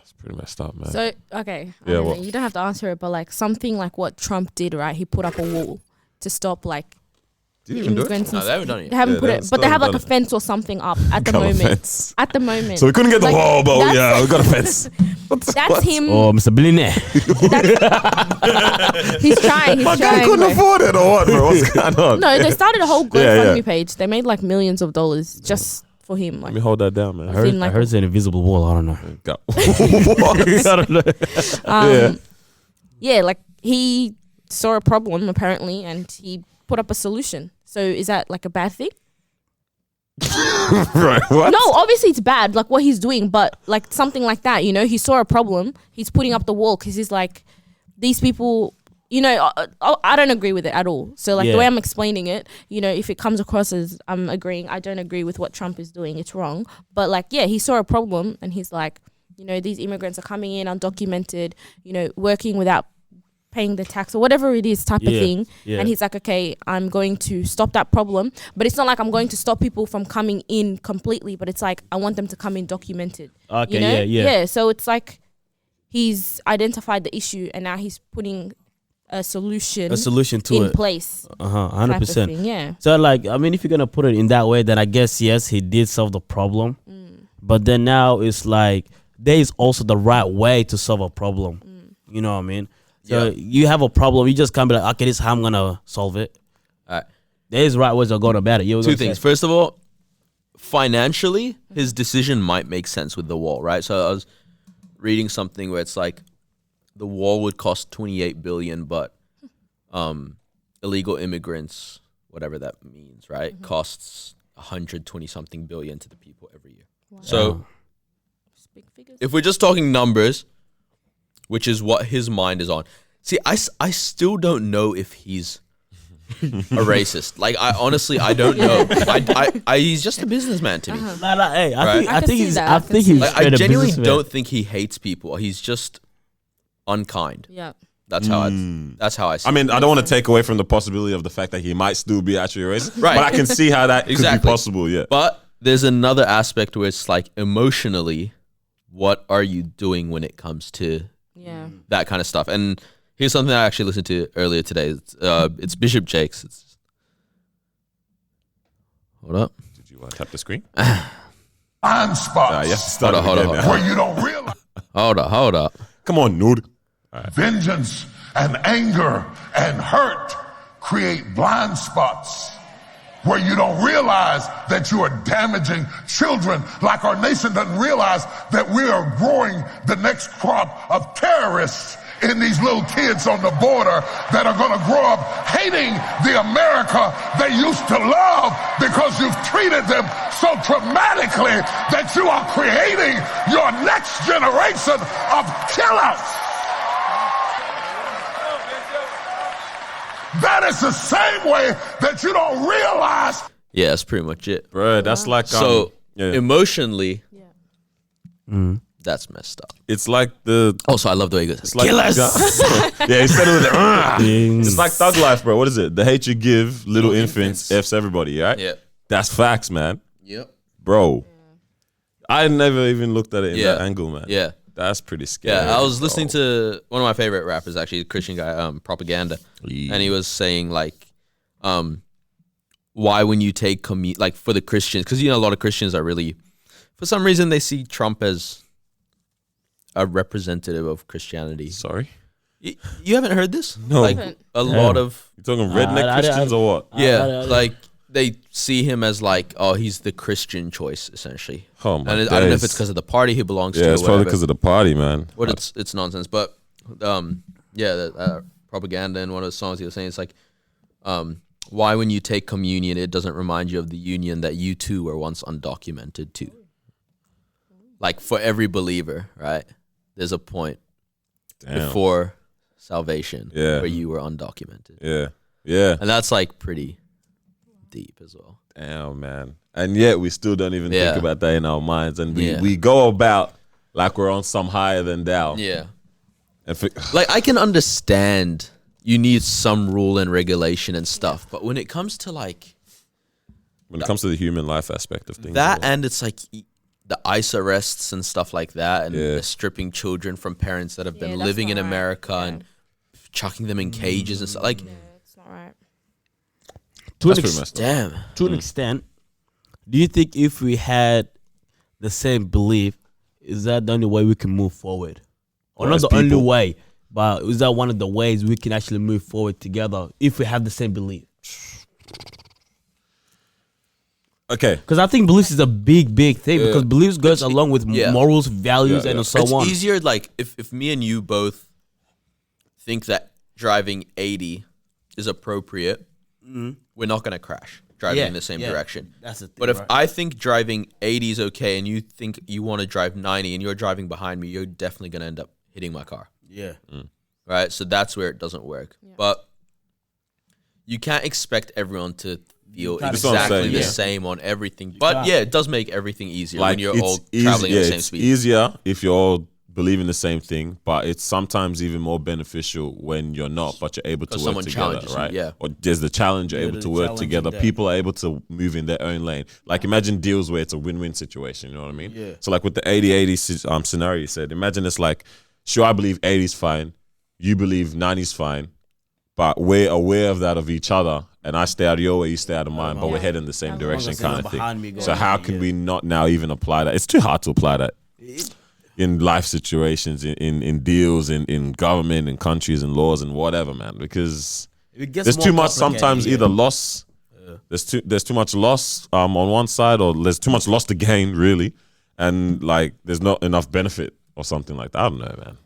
It's pretty messed up, man. So okay, I Yeah, don't know, what? you don't have to answer it, but like something like what Trump did, right? He put up a wall to stop like Did you even do it? immigrants. No, they haven't done it yet. They haven't Yeah, put they it, but they still have like a haven't done fence or something up at the Got a moment. fence. At the moment, So we couldn't get the Like, wall, but that's- yeah, we got a fence. that's him. Oh, Mr. Billionaire. He's trying. He's My guy trying. couldn't bro. afford it or what, bro? What's going on? No, they started a whole Yeah, GoFundMe yeah. page. They made like millions of dollars just for him. Let Like, me hold that down, man. I heard, Seen like I heard it's an invisible wall. I don't know. Got- I don't know. yeah, like he saw a problem apparently, and he put up a solution. So is that like a bad thing? Right, what? No, obviously it's bad, like what he's doing, but like something like that, you know, he saw a problem, he's putting up the wall because he's like, these people, you know, I don't agree with it at all. So like Yeah. the way I'm explaining it, you know, if it comes across as I'm agreeing, I don't agree with what Trump is doing, it's wrong. But like, yeah, he saw a problem and he's like, you know, these immigrants are coming in undocumented, you know, working without paying the tax or whatever it is type of Yeah, thing. yeah. And he's like, okay, I'm going to stop that problem. But it's not like I'm going to stop people from coming in completely, but it's like I want them to come in documented. Okay, You know? yeah. So it's like he's identified the issue and now he's putting a solution A solution to in it. place. 100%. Thing, yeah. So, like, I mean, if you're gonna put it in that way, then I guess yes, he did solve the problem. But then now it's like there is also the right way to solve a problem. You know what I mean? So Yeah. you have a problem, you just can't be like, okay, this is how I'm gonna solve it. All right. There is right ways of going about it. You were Two gonna things. say- First of all, financially, his decision might make sense with the wall, right? So I was reading something where it's like the wall would cost 28 billion, but illegal immigrants, whatever that means, right, costs 120 something billion to the people every year. So Big figures. if we're just talking numbers, which is what his mind is on. See, I still don't know if he's a racist. Like, I honestly, I don't know. He's just a businessman to me. Nah, hey, Right. I think, I I can think see he's, that. I I can think see he's that. Like, I straight up genuinely businessman. don't think he hates people. He's just unkind. Yeah. That's how I see I it. mean, I don't want to take away from the possibility of the fact that he might still be actually racist. Right. But I can see how that could Exactly. be possible, yeah. But there's another aspect where it's like emotionally, what are you doing when it comes to Yeah. that kind of stuff? And here's something I actually listened to earlier today. It's Bishop Jakes. Hold up. Did you tap the screen? Blind spots You have to start Hold on, again hold on, now. where you don't realize Hold up. Come on, nude. vengeance and anger and hurt create blind spots where you don't realize that you are damaging children, like our nation doesn't realize that we are growing the next crop of terrorists in these little kids on the border that are going to grow up hating the America they used to love because you've treated them so traumatically that you are creating your next generation of killers. That is the same way that you don't realize. Yeah, that's pretty much it. Bro, that's like So yeah. emotionally, Yeah. that's messed up. It's like the Also, I love the way he goes, it's like killers. yeah, he said it with the Things. it's like thug life, bro. What is it? The hate you give little infants F's everybody, right? Yeah. That's facts, man. Yep. Bro. I never even looked at it in Yeah. that angle, man. Yeah. That's pretty scary. Yeah, I was bro. listening to one of my favorite rappers, actually, a Christian guy, Propaganda, and he was saying like, why when you take like for the Christians, because you know a lot of Christians are really, for some reason they see Trump as a representative of Christianity. Sorry? You haven't heard this? No. Like a lot of You talking redneck I- Christians or what? like they see him as like, oh, he's the Christian choice essentially. Oh my And I don't know if days. it's because of the party he belongs to. Yeah, or it's probably whatever. because of the party, man. What it's nonsense. But Propaganda in one of the songs he was saying, it's like, why when you take communion it doesn't remind you of the union that you too were once undocumented to. Like for every believer, right? There's a point Damn. before salvation Yeah. where you were undocumented. Yeah. Yeah. And that's like pretty deep as well. Damn, man. And yet we still don't even Yeah. think about that in our minds. And we, Yeah. we go about like we're on some higher than thou. Yeah. And for, Like I can understand you need some rule and regulation and stuff, but when it comes to like when it comes to the human life aspect of things. that, though. and it's like the ICE arrests and stuff like that, and Yeah. stripping children from parents that have Yeah, been that's living in not right. America Yeah. and chucking them in cages and stuff. Like, It's not right. To an, That's pretty messed up. damn. to an extent, do you think if we had the same belief, is that the only way we can move forward? Or Or not as the only people? way, but is that one of the ways we can actually move forward together if we have the same belief? Okay. Because I think beliefs is a big thing, because beliefs goes along with yeah. morals, values, Yeah, and yeah. so It's on. easier, like, if me and you both think that driving 80 is appropriate, we're not going to crash driving in the same direction. That's the thing. But if right? I think driving 80 is okay and you think you want to drive 90 and you're driving behind me, you're definitely going to end up hitting my car. yeah, Right? So that's where it doesn't work. But you can't expect everyone to feel can't That's what I'm exactly saying, the yeah. same on everything. But can't. yeah, it does make everything easier Like when you're it's all easy, traveling at the same it's speed. easier if you're all believing the same thing, but it's sometimes even more beneficial when you're not, but you're able to 'Cause work someone together, challenges you, right? yeah. Or there's the challenge, you're able there's to a work challenge together. in that. People are able to move in their own lane. Like imagine deals where it's a win-win situation, you know what I mean? Yeah. So like with the 80-80 scenario you said, imagine it's like, sure, I believe 80's fine, you believe 90's fine, but we're aware of that of each other, and I stay out of your way, you stay out of mine, but we're heading the same direction as kind you're of behind me thing. going So how on, can yeah. we not now even apply that? It's too hard to apply that in life situations, in deals, in government, in countries, and laws, and whatever, man. Because It gets there's more too much complicated, sometimes yeah. either loss. There's too much loss on one side, or there's too much loss to gain, really, and like there's not enough benefit or something like that. I don't know, man.